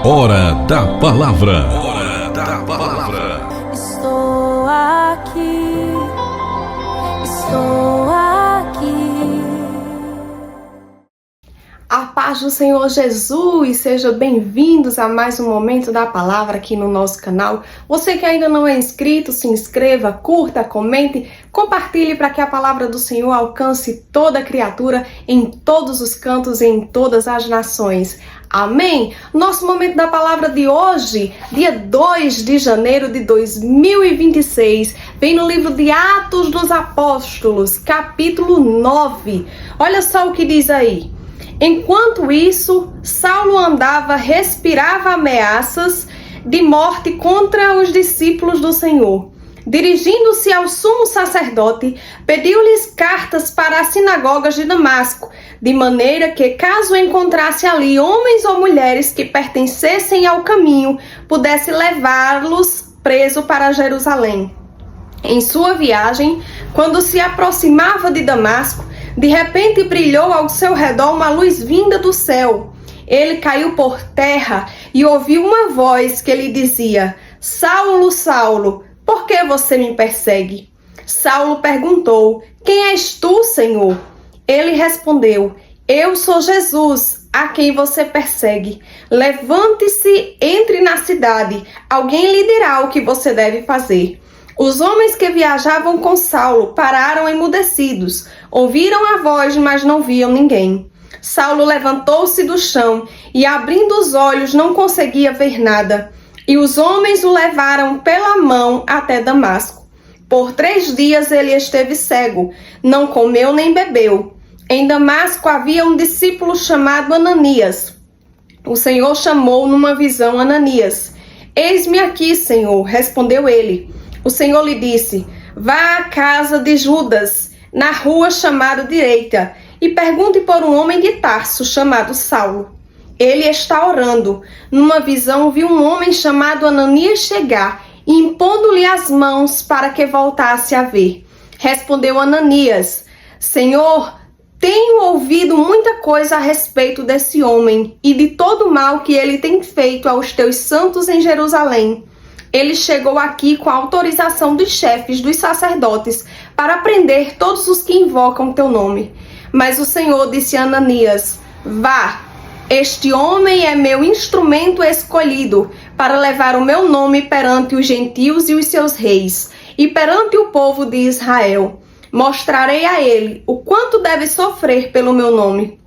Hora da Palavra. Hora da Palavra. Estou aqui, estou aqui. A paz do Senhor Jesus, sejam bem-vindos a mais um Momento da Palavra aqui no nosso canal. Você que ainda não é inscrito, se inscreva, curta, comente, compartilhe para que a Palavra do Senhor alcance toda criatura em todos os cantos e em todas as nações. Amém? Nosso Momento da Palavra de hoje, dia 2 de janeiro de 2026, vem no livro de Atos dos Apóstolos, capítulo 9. Olha só o que diz aí. Enquanto isso, Saulo andava, respirava ameaças de morte contra os discípulos do Senhor. Dirigindo-se ao sumo sacerdote, pediu-lhes cartas para as sinagogas de Damasco, de maneira que, caso encontrasse ali homens ou mulheres que pertencessem ao caminho, pudesse levá-los preso para Jerusalém. Em sua viagem, quando se aproximava de Damasco, de repente brilhou ao seu redor uma luz vinda do céu. Ele caiu por terra e ouviu uma voz que lhe dizia: Saulo, Saulo, por que você me persegue? Saulo perguntou: Quem és tu, Senhor? Ele respondeu: Eu sou Jesus, a quem você persegue. Levante-se, entre na cidade. Alguém lhe dirá o que você deve fazer. Os homens que viajavam com Saulo pararam emudecidos. Ouviram a voz, mas não viam ninguém. Saulo levantou-se do chão e, abrindo os olhos, não conseguia ver nada. E os homens o levaram pela mão até Damasco. Por 3 dias ele esteve cego, não comeu nem bebeu. Em Damasco havia um discípulo chamado Ananias. O Senhor chamou numa visão Ananias. Eis-me aqui, Senhor, respondeu ele. O Senhor lhe disse: Vá à casa de Judas, na rua chamada Direita, e pergunte por um homem de Tarso chamado Saulo. Ele está orando. Numa visão viu um homem chamado Ananias chegar, e impondo-lhe as mãos para que voltasse a ver. Respondeu Ananias: Senhor, tenho ouvido muita coisa a respeito desse homem e de todo o mal que ele tem feito aos teus santos em Jerusalém. Ele chegou aqui com a autorização dos chefes dos sacerdotes para prender todos os que invocam teu nome. Mas o Senhor disse a Ananias: Vá, este homem é meu instrumento escolhido para levar o meu nome perante os gentios e os seus reis, e perante o povo de Israel. Mostrarei a ele o quanto deve sofrer pelo meu nome.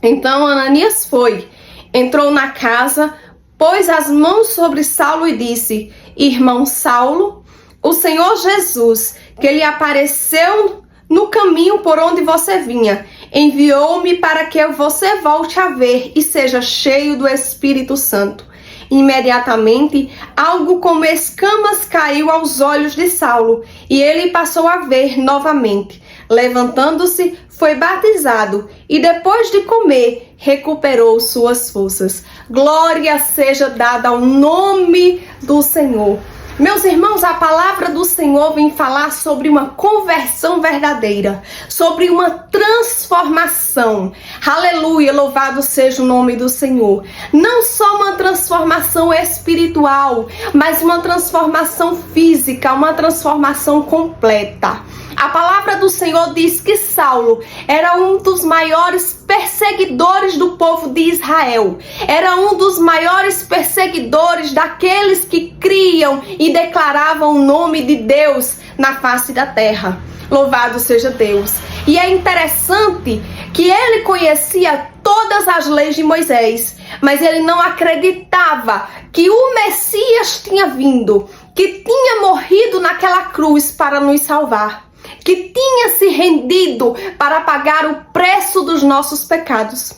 Então Ananias foi, entrou na casa, pôs as mãos sobre Saulo e disse: Irmão Saulo, o Senhor Jesus, que lhe apareceu no caminho por onde você vinha, enviou-me para que você volte a ver e seja cheio do Espírito Santo. Imediatamente, algo como escamas caiu aos olhos de Saulo, e ele passou a ver novamente. Levantando-se, foi batizado, e depois de comer, recuperou suas forças. Glória seja dada ao nome do Senhor. Meus irmãos, a palavra do Senhor vem falar sobre uma conversão verdadeira, sobre uma transformação. Aleluia, louvado seja o nome do Senhor. Não só uma transformação espiritual, mas uma transformação física, uma transformação completa. A palavra do Senhor diz que Saulo era um dos maiores perseguidores do povo de Israel. Era um dos maiores perseguidores daqueles que criam e declaravam o nome de Deus na face da terra. Louvado seja Deus. E é interessante que ele conhecia todas as leis de Moisés, mas ele não acreditava que o Messias tinha vindo, que tinha morrido naquela cruz para nos salvar, que tinha se rendido para pagar o preço dos nossos pecados.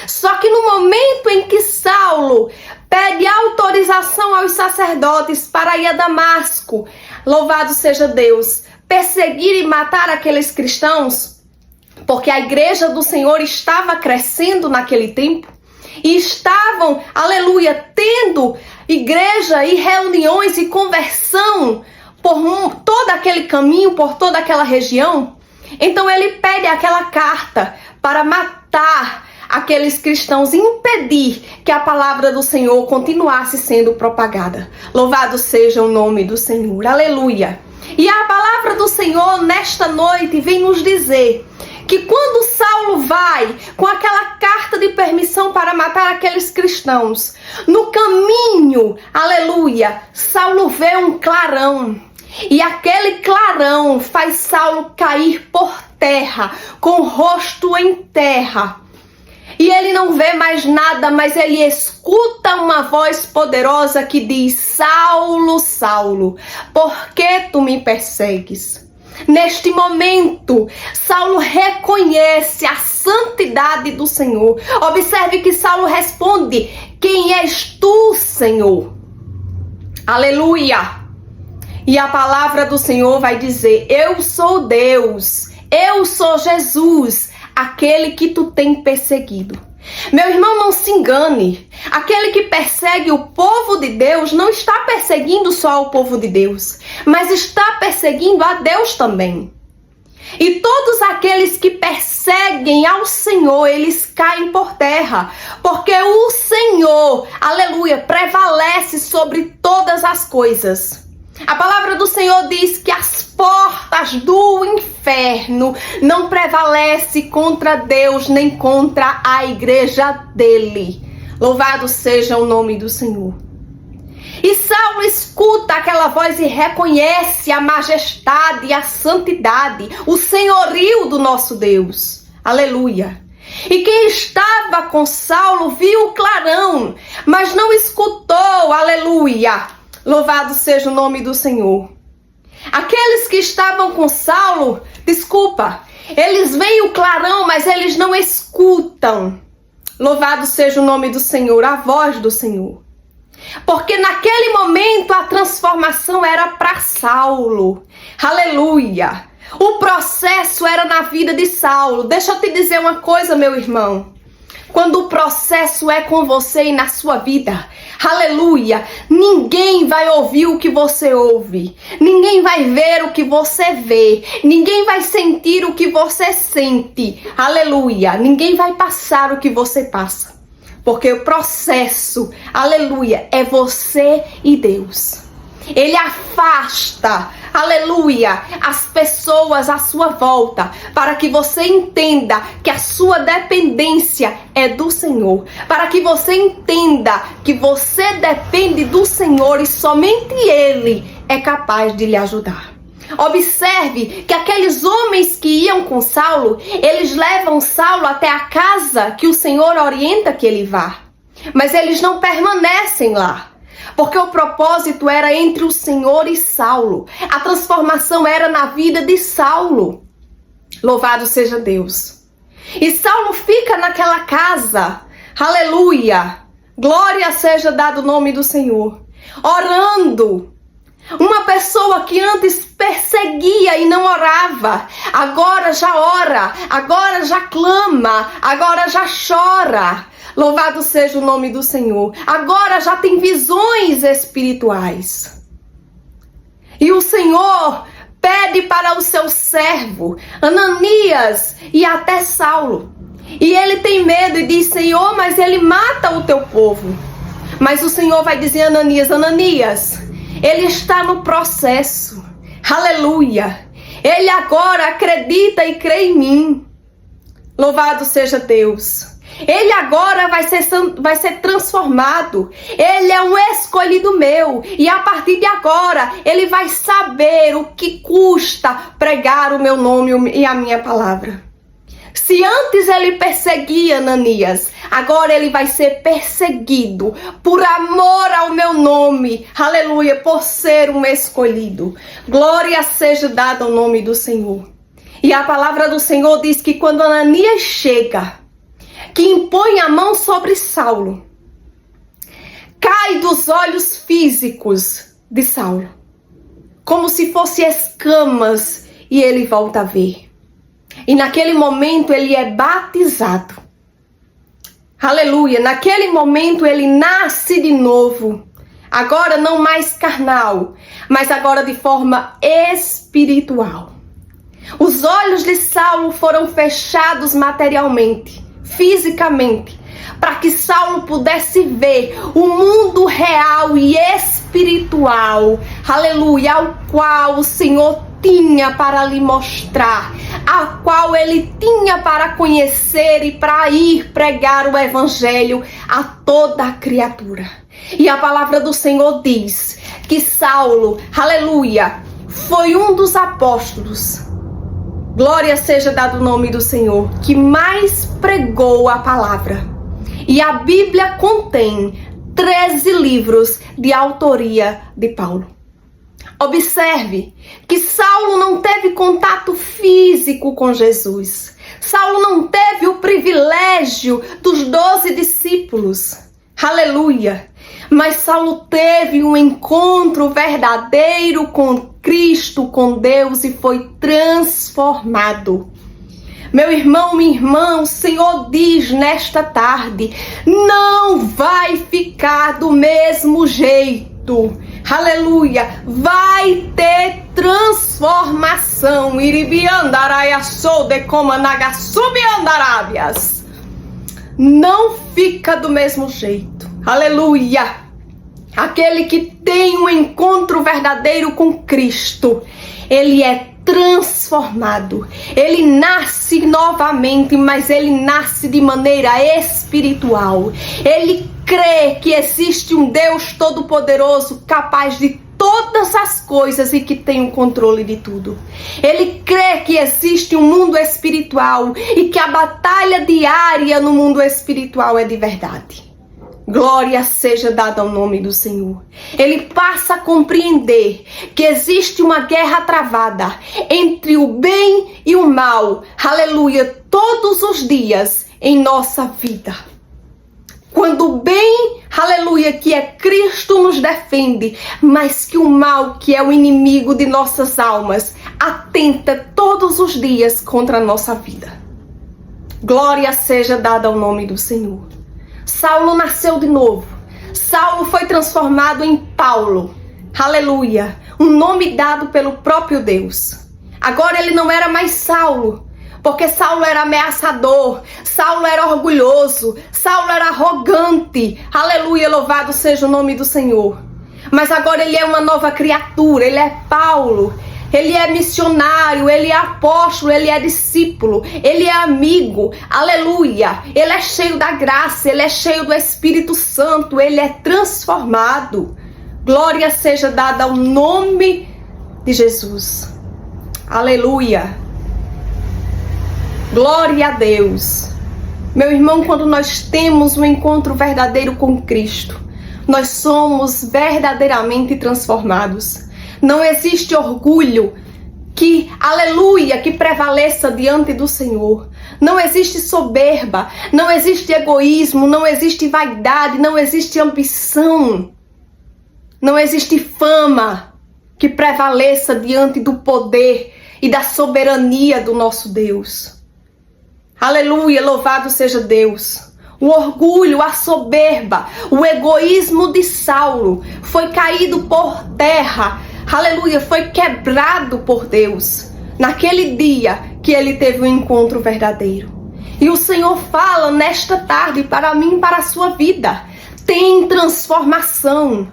Só que no momento em que Saulo pede autorização aos sacerdotes para ir a Damasco, louvado seja Deus, perseguir e matar aqueles cristãos, porque a igreja do Senhor estava crescendo naquele tempo, e estavam, aleluia, tendo igreja e reuniões e conversão por todo aquele caminho, por toda aquela região. Então ele pede aquela carta para matar aqueles cristãos e impedir que a palavra do Senhor continuasse sendo propagada. Louvado seja o nome do Senhor. Aleluia. E a palavra do Senhor nesta noite vem nos dizer que quando Saulo vai com aquela carta de permissão para matar aqueles cristãos, no caminho, aleluia, Saulo vê um clarão. E aquele clarão faz Saulo cair por terra, com o rosto em terra. E ele não vê mais nada, mas ele escuta uma voz poderosa que diz: Saulo, Saulo, por que tu me persegues? Neste momento, Saulo reconhece a santidade do Senhor. Observe que Saulo responde: quem és tu, Senhor? Aleluia! E a palavra do Senhor vai dizer: eu sou Deus, eu sou Jesus, aquele que tu tem perseguido. Meu irmão, não se engane. Aquele que persegue o povo de Deus não está perseguindo só o povo de Deus, mas está perseguindo a Deus também. E todos aqueles que perseguem ao Senhor, eles caem por terra, porque o Senhor, aleluia, prevalece sobre todas as coisas. A palavra do Senhor diz que as portas do inferno não prevalecem contra Deus nem contra a igreja dele. Louvado seja o nome do Senhor. E Saulo escuta aquela voz e reconhece a majestade e a santidade, o senhorio do nosso Deus. Aleluia. E quem estava com Saulo viu o clarão, mas não escutou, aleluia. Louvado seja o nome do Senhor. Aqueles que estavam com Saulo, eles veem o clarão, mas eles não escutam. Louvado seja o nome do Senhor, a voz do Senhor. Porque naquele momento a transformação era para Saulo. Aleluia. O processo era na vida de Saulo. Deixa eu te dizer uma coisa, meu irmão. Quando o processo é com você e na sua vida, aleluia, ninguém vai ouvir o que você ouve, ninguém vai ver o que você vê, ninguém vai sentir o que você sente, aleluia, ninguém vai passar o que você passa, porque o processo, aleluia, é você e Deus. Ele afasta, aleluia, as pessoas à sua volta, para que você entenda que a sua dependência é do Senhor, para que você entenda que você depende do Senhor e somente Ele é capaz de lhe ajudar. Observe que aqueles homens que iam com Saulo, eles levam Saulo até a casa que o Senhor orienta que ele vá, mas eles não permanecem lá. Porque o propósito era entre o Senhor e Saulo. A transformação era na vida de Saulo. Louvado seja Deus. E Saulo fica naquela casa. Aleluia. Glória seja dado o nome do Senhor. Orando. Uma pessoa que antes perseguia e não orava, agora já ora, agora já clama, agora já chora. Louvado seja o nome do Senhor. Agora já tem visões espirituais. E o Senhor pede para o seu servo, Ananias e até Saulo. E ele tem medo e diz: Senhor, mas ele mata o teu povo. Mas o Senhor vai dizer a Ananias: Ananias, ele está no processo. Aleluia. Ele agora acredita e crê em mim. Louvado seja Deus. Ele agora vai ser transformado. Ele é um escolhido meu. E a partir de agora, ele vai saber o que custa pregar o meu nome e a minha palavra. Se antes ele perseguia Ananias, agora ele vai ser perseguido por amor ao meu nome. Aleluia, por ser um escolhido. Glória seja dada ao nome do Senhor. E a palavra do Senhor diz que quando Ananias chega, que impõe a mão sobre Saulo, cai dos olhos físicos de Saulo, como se fossem escamas, e ele volta a ver. E naquele momento ele é batizado. Aleluia, naquele momento ele nasce de novo. Agora não mais carnal, mas agora de forma espiritual. Os olhos de Saulo foram fechados materialmente, fisicamente, para que Saulo pudesse ver o mundo real e espiritual, aleluia, ao qual o Senhor tinha para lhe mostrar, a qual ele tinha para conhecer e para ir pregar o evangelho a toda a criatura. E a palavra do Senhor diz que Saulo, aleluia, foi um dos apóstolos, glória seja dado o nome do Senhor, que mais pregou a palavra. E a Bíblia contém 13 livros de autoria de Paulo. Observe que Saulo não teve contato físico com Jesus. Saulo não teve o privilégio dos 12 discípulos. Aleluia! Mas Saulo teve um encontro verdadeiro com Cristo, com Deus, e foi transformado. Meu irmão, minha irmã, o Senhor diz nesta tarde, não vai ficar do mesmo jeito. Aleluia, vai ter transformação. Iribiandaraia sou de comanagassubiandarábias. Não fica do mesmo jeito. Aleluia. Aquele que tem um encontro verdadeiro com Cristo, ele é transformado. Ele nasce novamente, mas ele nasce de maneira espiritual. Ele crê que existe um Deus todo-poderoso, capaz de todas as coisas e que tem o controle de tudo. Ele crê que existe um mundo espiritual e que a batalha diária no mundo espiritual é de verdade. Glória seja dada ao nome do Senhor. Ele passa a compreender que existe uma guerra travada entre o bem e o mal. Aleluia, todos os dias em nossa vida. Quando o bem, aleluia, que é Cristo, nos defende, mas que o mal, que é o inimigo de nossas almas, atenta todos os dias contra a nossa vida. Glória seja dada ao nome do Senhor. Saulo nasceu de novo. Saulo foi transformado em Paulo. Aleluia. Um nome dado pelo próprio Deus. Agora ele não era mais Saulo, porque Saulo era ameaçador, Saulo era orgulhoso, Saulo era arrogante. Aleluia, louvado seja o nome do Senhor. Mas agora ele é uma nova criatura, ele é Paulo. Ele é missionário, ele é apóstolo, ele é discípulo, ele é amigo, aleluia. Ele é cheio da graça, ele é cheio do Espírito Santo, ele é transformado. Glória seja dada ao nome de Jesus. Aleluia. Glória a Deus. Meu irmão, quando nós temos um encontro verdadeiro com Cristo, nós somos verdadeiramente transformados. Não existe orgulho que, aleluia, que prevaleça diante do Senhor. Não existe soberba, não existe egoísmo, não existe vaidade, não existe ambição. Não existe fama que prevaleça diante do poder e da soberania do nosso Deus. Aleluia, louvado seja Deus. O orgulho, a soberba, o egoísmo de Saulo foi caído por terra. Aleluia, foi quebrado por Deus naquele dia que ele teve um encontro verdadeiro. E o Senhor fala nesta tarde para mim e para a sua vida. Tem transformação,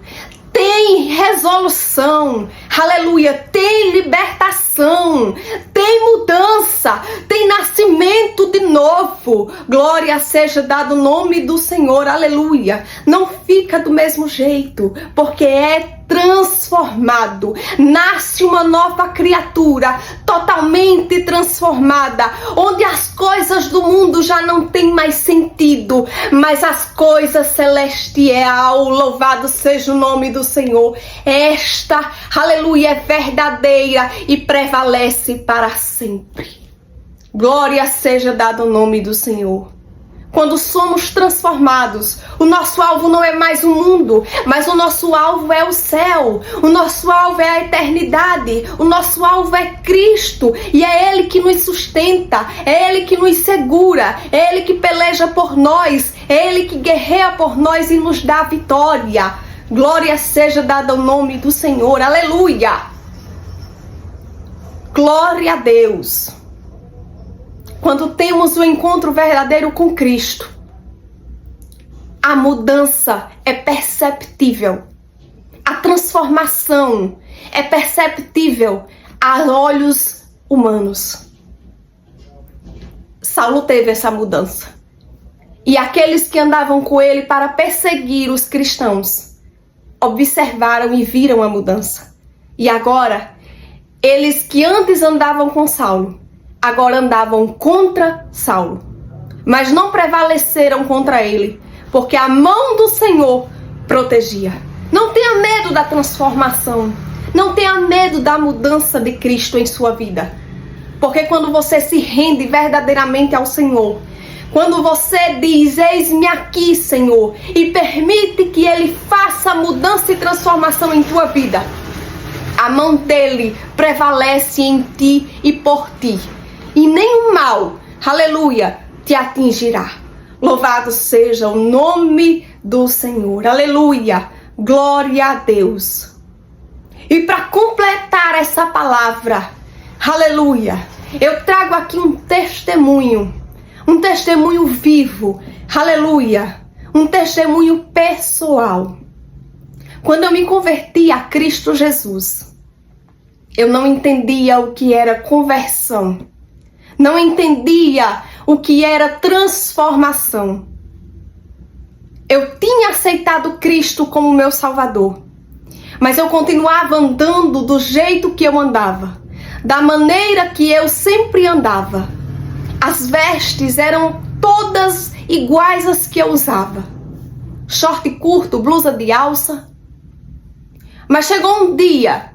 tem resolução, aleluia, tem libertação, tem mudança, tem nascimento de novo. Glória seja dado o nome do Senhor, aleluia. Não fica do mesmo jeito, porque é transformado, nasce uma nova criatura totalmente transformada, onde as coisas do mundo já não têm mais sentido, mas as coisas celestiais, louvado seja o nome do Senhor, esta, aleluia, é verdadeira e prevalece para sempre. Glória seja dado o nome do Senhor. Quando somos transformados, o nosso alvo não é mais o mundo, mas o nosso alvo é o céu. O nosso alvo é a eternidade. O nosso alvo é Cristo. E é Ele que nos sustenta, é Ele que nos segura, é Ele que peleja por nós, é Ele que guerreia por nós e nos dá a vitória. Glória seja dada ao nome do Senhor. Aleluia! Glória a Deus! quando temos o encontro verdadeiro com Cristo, a mudança é perceptível. A transformação é perceptível a olhos humanos. Saulo teve essa mudança. E aqueles que andavam com ele para perseguir os cristãos observaram e viram a mudança. E agora, eles que antes andavam com Saulo, agora andavam contra Saulo. Mas não prevaleceram contra ele, porque a mão do Senhor protegia. Não tenha medo da transformação. Não tenha medo da mudança de Cristo em sua vida. Porque quando você se rende verdadeiramente ao Senhor, quando você diz, eis-me aqui, Senhor, e permite que Ele faça mudança e transformação em tua vida, a mão dele prevalece em ti e por ti. E nenhum mal, aleluia, te atingirá. Louvado seja o nome do Senhor. Aleluia. Glória a Deus. E para completar essa palavra, aleluia, eu trago aqui um testemunho vivo, aleluia, um testemunho pessoal. Quando eu me converti a Cristo Jesus, eu não entendia o que era conversão, não entendia o que era transformação. Eu tinha aceitado Cristo como meu Salvador, mas eu continuava andando do jeito que eu andava, da maneira que eu sempre andava. As vestes eram todas iguais às que eu usava. Short curto, blusa de alça. Mas chegou um dia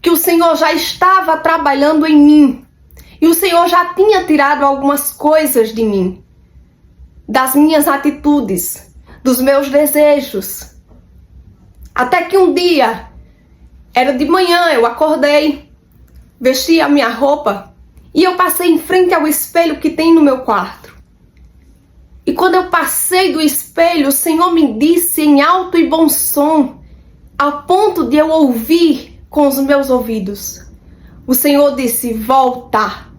que o Senhor já estava trabalhando em mim. E o Senhor já tinha tirado algumas coisas de mim. Das minhas atitudes, dos meus desejos. Até que um dia, era de manhã, eu acordei, vesti a minha roupa e eu passei em frente ao espelho que tem no meu quarto. E quando eu passei do espelho, o Senhor me disse em alto e bom som, a ponto de eu ouvir com os meus ouvidos. O Senhor disse, volta.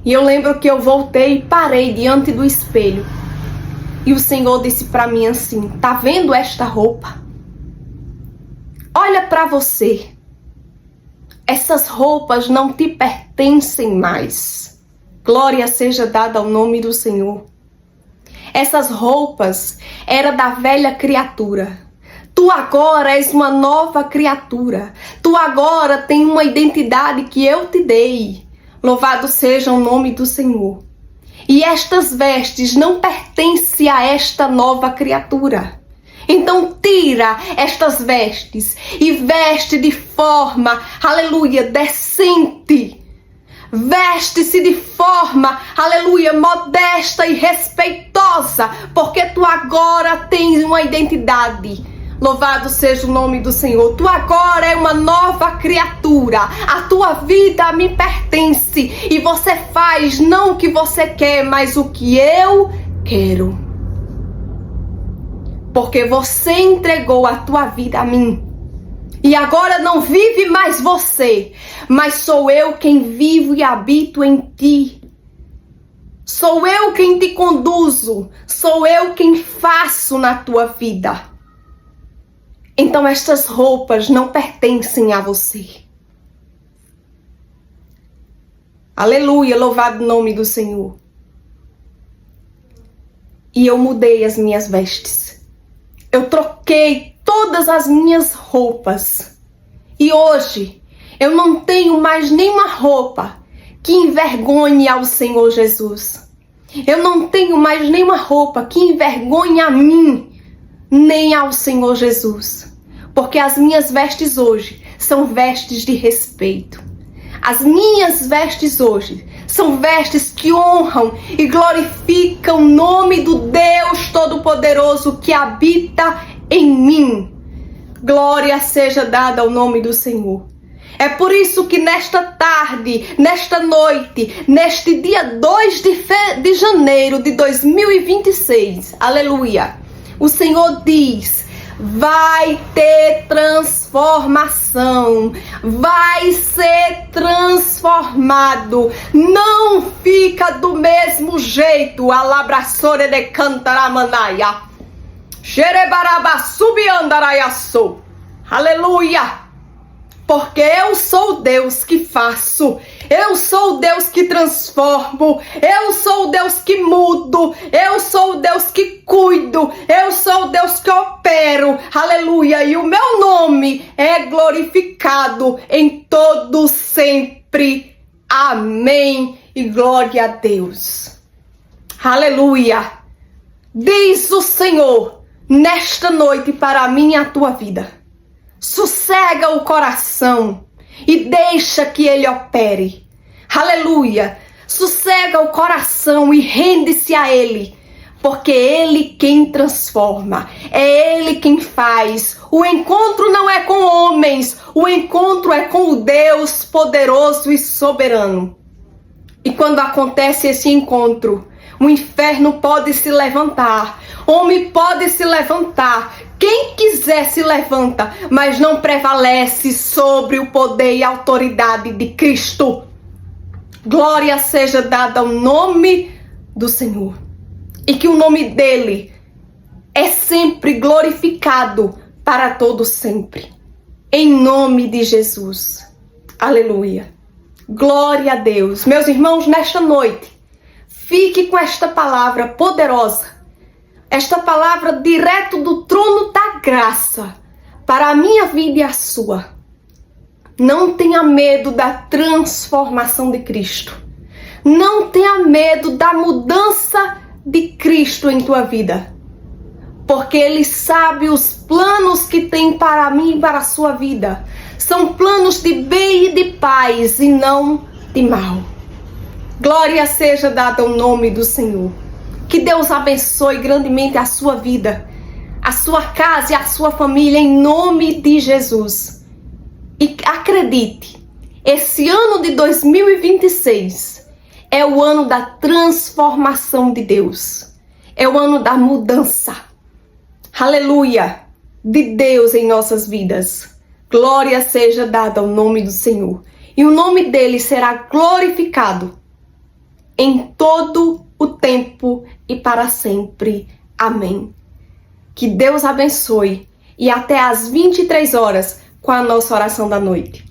E eu lembro que eu voltei e parei diante do espelho. E o Senhor disse para mim assim, tá vendo esta roupa? Olha para você. Essas roupas não te pertencem mais. Glória seja dada ao nome do Senhor. Essas roupas eram da velha criatura. Tu agora és uma nova criatura. Tu agora tem uma identidade que eu te dei. Louvado seja o nome do Senhor. E estas vestes não pertencem a esta nova criatura. Então tira estas vestes e veste de forma, aleluia, decente. Veste-se de forma, aleluia, modesta e respeitosa, porque tu agora tens uma identidade. Louvado seja o nome do Senhor. Tu agora é uma nova criatura. A tua vida me pertence. E você faz não o que você quer, mas o que eu quero. Porque você entregou a tua vida a mim. E agora não vive mais você, mas sou eu quem vivo e habito em ti. Sou eu quem te conduzo. Sou eu quem faço na tua vida. Então estas roupas não pertencem a você. Aleluia, louvado o nome do Senhor. E eu mudei as minhas vestes. Eu troquei todas as minhas roupas. E hoje eu não tenho mais nenhuma roupa que envergonhe ao Senhor Jesus. Eu não tenho mais nenhuma roupa que envergonhe a mim, nem ao Senhor Jesus. Porque as minhas vestes hoje são vestes de respeito. As minhas vestes hoje são vestes que honram e glorificam o nome do Deus Todo-Poderoso que habita em mim. Glória seja dada ao nome do Senhor. É por isso que nesta tarde, nesta noite, neste dia 2 de janeiro de 2026, aleluia, o Senhor diz, vai ter transformação, vai ser transformado, não fica do mesmo jeito. Alabraçore de cantaramanaia, xerebarabassubiandaraiaçou. Aleluia! Porque eu sou Deus que faço, eu sou Deus que transformo, eu sou Deus que mudo, eu sou Deus que cuido, eu sou Deus que opero, aleluia, e o meu nome é glorificado em todo sempre, amém, e glória a Deus, aleluia. Diz o Senhor nesta noite para mim e a tua vida: sossega o coração e deixa que ele opere. Aleluia. Sossega o coração e rende-se a ele, porque é ele quem transforma, é ele quem faz. O encontro não é com homens, o encontro é com o Deus poderoso e soberano. E quando acontece esse encontro, o inferno pode se levantar, homem pode se levantar, quem quiser se levanta, mas não prevalece sobre o poder e autoridade de Cristo. Glória seja dada ao nome do Senhor, e que o nome dele é sempre glorificado para todo sempre, em nome de Jesus. Aleluia. Glória a Deus. Meus irmãos, nesta noite, fique com esta palavra poderosa, esta palavra direto do trono da graça para a minha vida e a sua. Não tenha medo da transformação de Cristo. Não tenha medo da mudança de Cristo em tua vida. Porque Ele sabe os planos que tem para mim e para a sua vida. São planos de bem e de paz e não de mal. Glória seja dada ao nome do Senhor. Que Deus abençoe grandemente a sua vida, a sua casa e a sua família, em nome de Jesus. E acredite, esse ano de 2026 é o ano da transformação de Deus. É o ano da mudança. Aleluia! De Deus em nossas vidas. Glória seja dada ao nome do Senhor. E o nome dele será glorificado em todo o tempo e para sempre. Amém. Que Deus abençoe. E até às 23 horas com a nossa oração da noite.